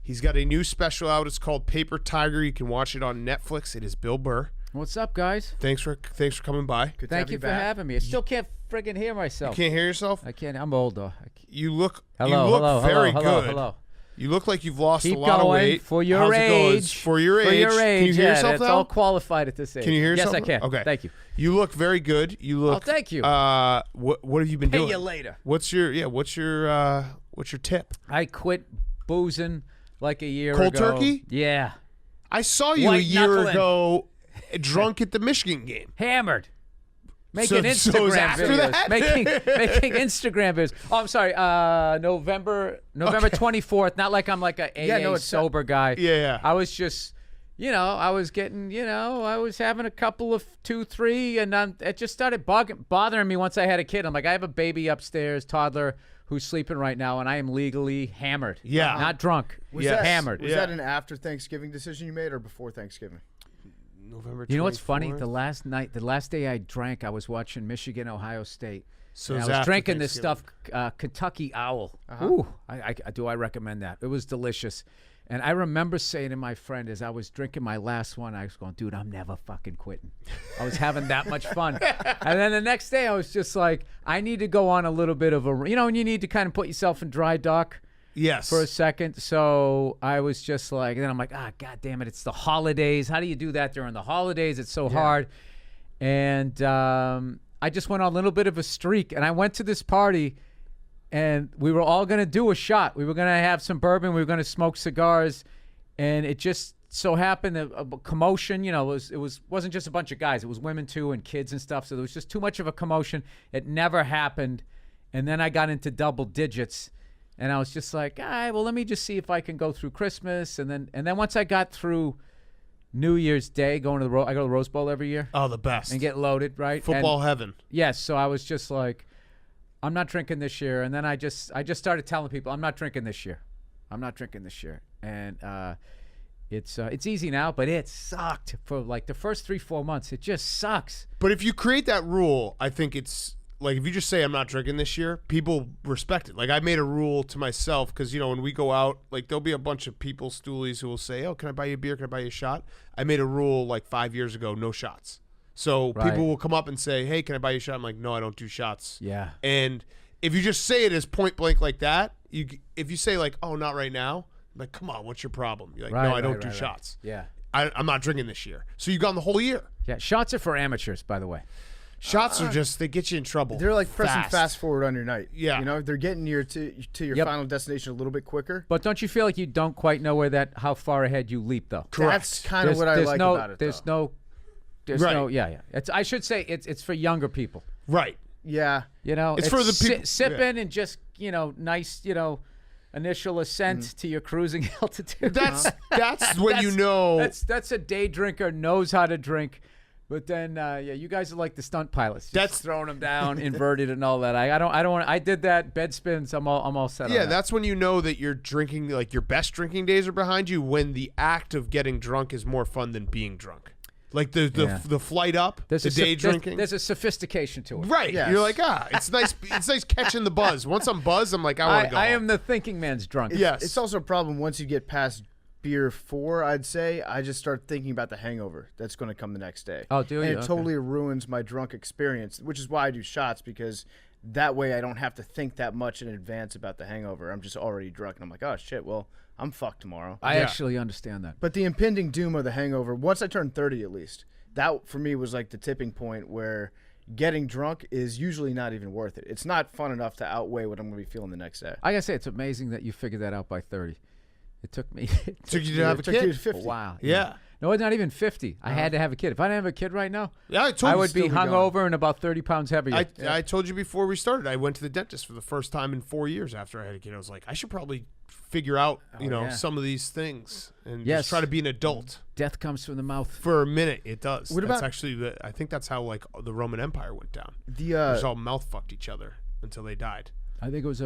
He's got a new special out. It's called Paper Tiger. You can watch it on Netflix. It is Bill Burr. What's up, guys? Thanks for coming by. Good Thank you for having me. I still can't friggin' hear myself. You can't hear yourself? I can't. I'm old, though. You look hello, very good. Hello. You look like you've lost Keep a lot going. of weight. For your How's age. It going? For your age. For your age. Can you hear yourself that's now? all qualified at this age. Can you hear yourself? Yes, I can. Okay. Thank you. You look very good. You look. Oh, thank you. What have you been doing? Pay you later. What's your tip? I quit boozing like a year ago. Cold turkey? Yeah. I saw you White a year knuckling. ago drunk at the Michigan game. Hammered. Making Instagram after videos. that? Making Instagram videos. Oh, I'm sorry. November 24th. Not like I'm like a AA sober guy. Yeah. I was just, I was getting, I was having a couple of 2, 3, and it just started bothering me once I had a kid. I'm like, I have a baby upstairs, toddler, who's sleeping right now, and I am legally hammered. Yeah. Not drunk. Hammered. Was that an after Thanksgiving decision you made or before Thanksgiving? November 24th. You know what's funny? The last day I drank, I was watching Michigan, Ohio State. So and I was drinking this stuff, Kentucky Owl. Ooh, I recommend that. It was delicious. And I remember saying to my friend as I was drinking my last one, I was going, dude, I'm never fucking quitting. I was having that much fun. And then the next day I was just like, I need to go on a little bit of a, and you need to kind of put yourself in dry dock. Yes. For a second. So I was just like, then I'm like, God damn it, it's the holidays. How do you do that during the holidays? It's so hard. And I just went on a little bit of a streak. And I went to this party, and we were all going to do a shot. We were going to have some bourbon. We were going to smoke cigars. And it just so happened that a commotion, it wasn't just a bunch of guys. It was women, too, and kids and stuff. So there was just too much of a commotion. It never happened. And then I got into double digits. And I was just like, all right, well, let me just see if I can go through Christmas. And then once I got through New Year's Day, I go to the Rose Bowl every year. Oh, the best. And get loaded, right? Football heaven. Yes, so I was just like, I'm not drinking this year. And then I just started telling people, I'm not drinking this year. I'm not drinking this year. And it's easy now, but it sucked for like the first 3-4 months. It just sucks. But if you create that rule, I think it's, like, if you just say I'm not drinking this year, people respect it. Like, I made a rule to myself because, when we go out, like, there'll be a bunch of people, stoolies, who will say, oh, can I buy you a beer? Can I buy you a shot? I made a rule like 5 years ago, no shots. So people will come up and say, hey, can I buy you a shot? I'm like, no, I don't do shots. Yeah. And if you just say it as point blank like that, if you say like, oh, not right now, I'm like, come on, what's your problem? You're like, no, I don't do shots. Yeah. I'm not drinking this year. So you've gone the whole year. Yeah, shots are for amateurs, by the way. Shots are just, they get you in trouble. They're like pressing fast forward on your night. Yeah. They're getting you to your final destination a little bit quicker. But don't you feel like you don't quite know how far ahead you leap, though? Correct. That's kind of what I like about it, There's though. I should say it's for younger people. Right. Yeah. It's for the people. Sipping and just, nice, initial ascent to your cruising altitude. That's when you know. That's a day drinker, knows how to drink. But then, you guys are like the stunt pilots. Just throwing them down, inverted, and all that. I don't want. I did that bed spins. I'm all set. Yeah, on that. that's when you know that you're drinking. Like, your best drinking days are behind you. When the act of getting drunk is more fun than being drunk. Like the flight up, drinking. There's a sophistication to it. Right. Yes. You're like, it's nice. It's nice catching the buzz. Once I'm buzzed, I'm like, I want to go. I am the thinking man's drunk. Yes. It's also a problem once you get past beer 4, I'd say. I just start thinking about the hangover that's going to come the next day. Oh, do you? And it totally ruins my drunk experience, which is why I do shots, because that way I don't have to think that much in advance about the hangover. I'm just already drunk, and I'm like, oh, shit, well, I'm fucked tomorrow. I actually understand that. But the impending doom of the hangover, once I turned 30 at least, that for me was like the tipping point where getting drunk is usually not even worth it. It's not fun enough to outweigh what I'm going to be feeling the next day. I got to say, it's amazing that you figured that out by 30. It took me. Took you to have a kid? Took you to 50. Wow. Yeah. No, it's not even 50. I had to have a kid. If I didn't have a kid right now, I would be hungover and about 30 pounds heavier. I told you before we started, I went to the dentist for the first time in 4 years after I had a kid. I was like, I should probably figure out, some of these things and just try to be an adult. Death comes from the mouth. For a minute, it does. What about, I think that's how like the Roman Empire went down. They all mouth fucked each other until they died. I think it was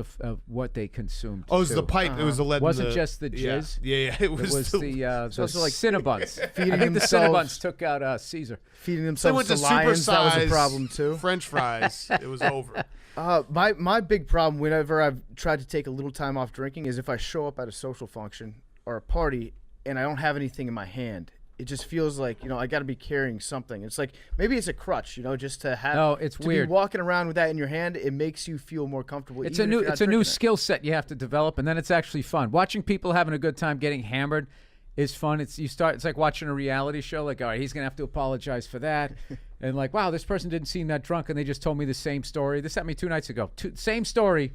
what they consumed. Oh, it was the pipe. It was the lead. It wasn't just the jizz. Yeah. It was the also like Cinnabons. Feeding I think the themselves- Cinnabons took out Caesar. Feeding themselves to lions, that was a problem too. French fries. It was over. My big problem whenever I've tried to take a little time off drinking is if I show up at a social function or a party and I don't have anything in my hand, it just feels like, I got to be carrying something. It's like maybe it's a crutch, just to have. No, it's to weird. Be walking around with that in your hand, it makes you feel more comfortable. It's a new skill set you have to develop, and then it's actually fun. Watching people having a good time getting hammered is fun. It's like watching a reality show. Like, all right, he's gonna have to apologize for that, and like, wow, this person didn't seem that drunk, and they just told me the same story. This happened to me 2 nights ago. Same story,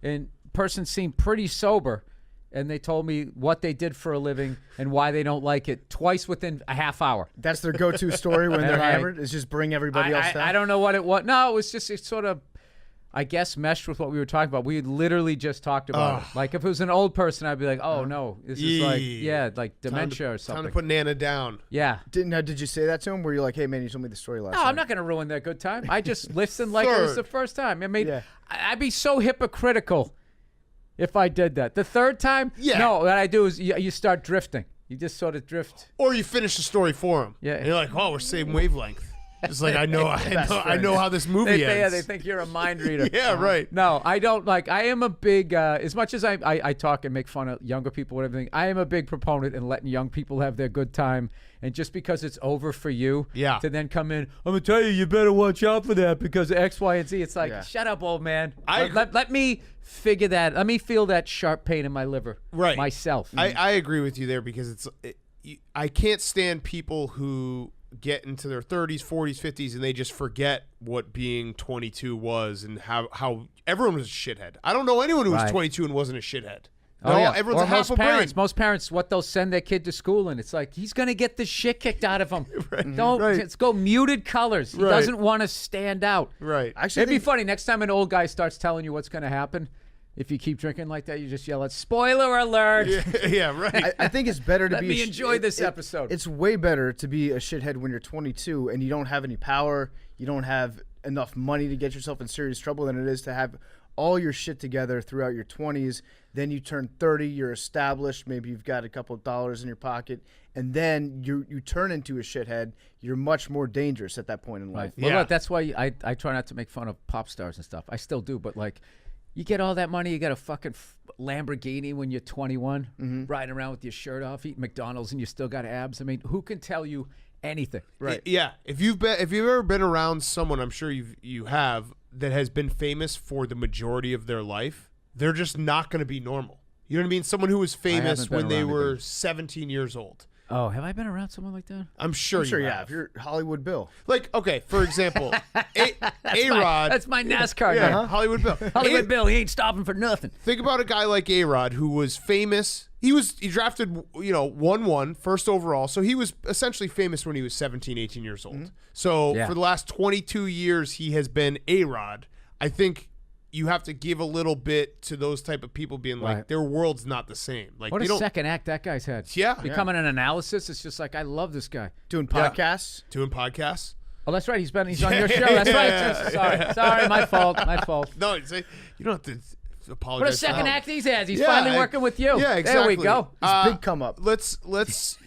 and person seemed pretty sober. And they told me what they did for a living and why they don't like it twice within a half hour. That's their go-to story when they're hammered, is just bring everybody else down? I don't know what it was. No, it sort of, I guess, meshed with what we were talking about. We literally just talked about it. Like, if it was an old person, I'd be like, oh, no. This is like dementia or something. Time to put Nana down. Yeah. Did you say that to him? Were you like, hey, man, you told me the story last No, time? I'm not going to ruin their good time. I just listened like it was the first time. I mean, Yeah. I'd be so hypocritical if I did that. The third time, no, what I do is you start drifting. You just sort of drift. Or you finish the story for him. Yeah. And you're like, oh, we're same wavelength. Just like, I know how this movie ends. Yeah, they think you're a mind reader. Yeah, right. No, I don't like. I am a big, as much as I talk and make fun of younger people and everything, I am a big proponent in letting young people have their good time. And just because it's over for you, to then come in, I'm gonna tell you better watch out for that because of X, Y, and Z. It's like, shut up, old man. Let me figure that. Let me feel that sharp pain in my liver, myself. I agree with you there because I can't stand people who get into their 30s, 40s, 50s, and they just forget what being 22 was and how everyone was a shithead. I don't know anyone who was 22 and wasn't a shithead. No, everyone's or a half a brain. Most parents, what they'll send their kid to school in, it's like, he's going to get the shit kicked out of him. Let's go muted colors. He doesn't want to stand out. Right. Actually, it'd be funny. Next time an old guy starts telling you what's going to happen, if you keep drinking like that, you just yell out, spoiler alert. Yeah, right. I think it's better to Let me enjoy this episode. It's way better to be a shithead when you're 22 and you don't have any power, you don't have enough money to get yourself in serious trouble than it is to have all your shit together throughout your 20s. Then you turn 30, you're established, maybe you've got a couple of dollars in your pocket, and then you turn into a shithead. You're much more dangerous at that point in life. Well, look, that's why I try not to make fun of pop stars and stuff. I still do, but like, you get all that money, you got a fucking Lamborghini when you're 21, riding around with your shirt off, eating McDonald's, and you still got abs. I mean, who can tell you anything? Right. Yeah. If you've ever been around someone, I'm sure you have, that has been famous for the majority of their life, they're just not going to be normal. You know what I mean? Someone who was famous when they were 17 years old. Oh, have I been around someone like that? I'm sure you have. If you're Hollywood Bill. Like, okay, for example, A-Rod. That's my NASCAR guy. Hollywood Bill. Hollywood Bill, he ain't stopping for nothing. Think about a guy like A-Rod who was famous. He drafted, 1-1, first overall. So he was essentially famous when he was 17, 18 years old. So for the last 22 years, he has been A-Rod. I think you have to give a little bit to those type of people being like, their world's not the same. Like, what a second act that guy's had. Yeah. Becoming an analysis, it's just like, I love this guy. Doing podcasts. Doing podcasts. Oh, that's right. He's on your show. That's right. Sorry, my fault. No, you don't have to apologize. What a second act he has. He's finally working with you. Yeah, exactly. There we go. It's big come up. Let's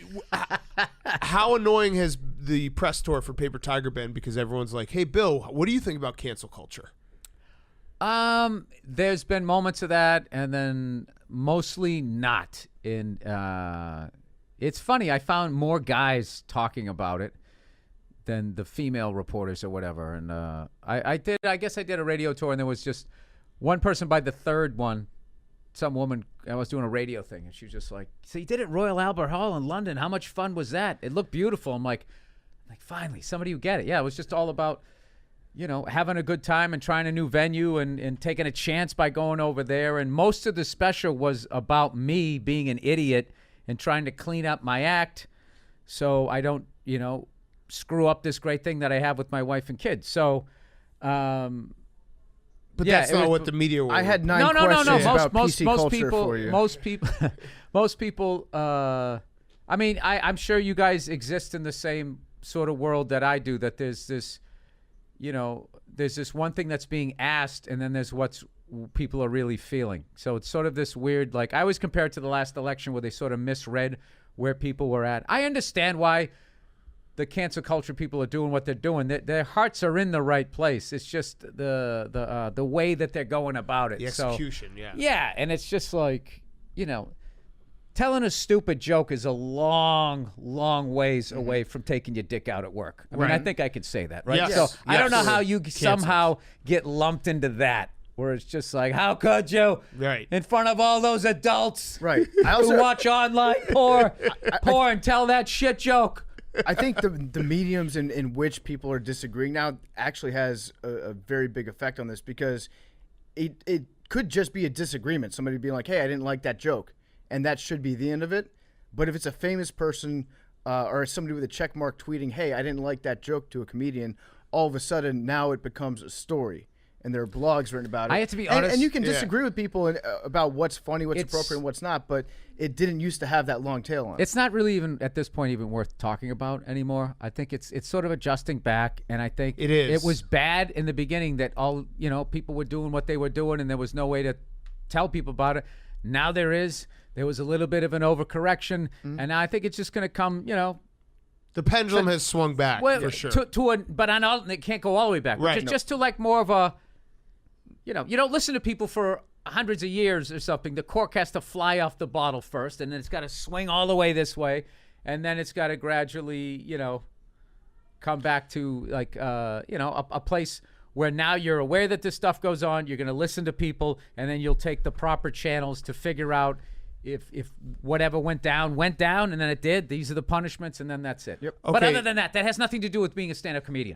how annoying has the press tour for Paper Tiger been? Because everyone's like, hey, Bill, what do you think about cancel culture? There's been moments of that, and then mostly not. It's funny. I found more guys talking about it than the female reporters or whatever. And I guess I did a radio tour, and there was just one person by the third one. Some woman, I was doing a radio thing, and she was just like, so you did it at Royal Albert Hall in London. How much fun was that? It looked beautiful. I'm like, finally, somebody who get it. Yeah, it was just all about, having a good time and trying a new venue and taking a chance by going over there. And most of the special was about me being an idiot and trying to clean up my act so I don't, screw up this great thing that I have with my wife and kids. So, but that's not what the media. I had 9 questions about PC culture people, for you. Most people. I mean, I'm sure you guys exist in the same sort of world that I do. That there's this, there's this one thing that's being asked, and then there's what's people are really feeling. So it's sort of this weird. Like, I always compare it to the last election where they sort of misread where people were at. I understand why the cancel culture people are doing what they're doing. Their hearts are in the right place. It's just the way that they're going about it. The execution, Yeah, and it's just like, telling a stupid joke is a long, long ways away from taking your dick out at work. I mean, I think I could say that, right? Yes. So Yes. I don't know how you somehow get lumped into that, where it's just like, how could you, Right. in front of all those adults, Right. who watch online porn, tell that shit joke. I think the mediums in which people are disagreeing now actually has a very big effect on this, because it could just be a disagreement. Somebody being like, hey, I didn't like that joke. And that should be the end of it. But if it's a famous person or somebody with a check mark tweeting, hey, I didn't like that joke to a comedian, all of a sudden now it becomes a story. And there are blogs written about it. I have to be honest. And you can disagree with people about what's funny, what's appropriate, and what's not. But it didn't used to have that long tail on it. It's not really even at this point even worth talking about anymore. I think it's sort of adjusting back, and I think It is. It was bad in the beginning that all people were doing what they were doing, and there was no way to tell people about it. Now there is. There was a little bit of an overcorrection, and now I think it's just going to come. The pendulum has swung back for sure. But on all, it can't go all the way back. Right. Just to like more of a. You don't listen to people for hundreds of years or something. The cork has to fly off the bottle first, and then it's got to swing all the way this way, and then it's got to gradually, come back to like, a place where now you're aware that this stuff goes on. You're going to listen to people, and then you'll take the proper channels to figure out if whatever went down, and then it did. These are the punishments, and then that's it. Yep. But Okay. other than that has nothing to do with being a stand-up comedian.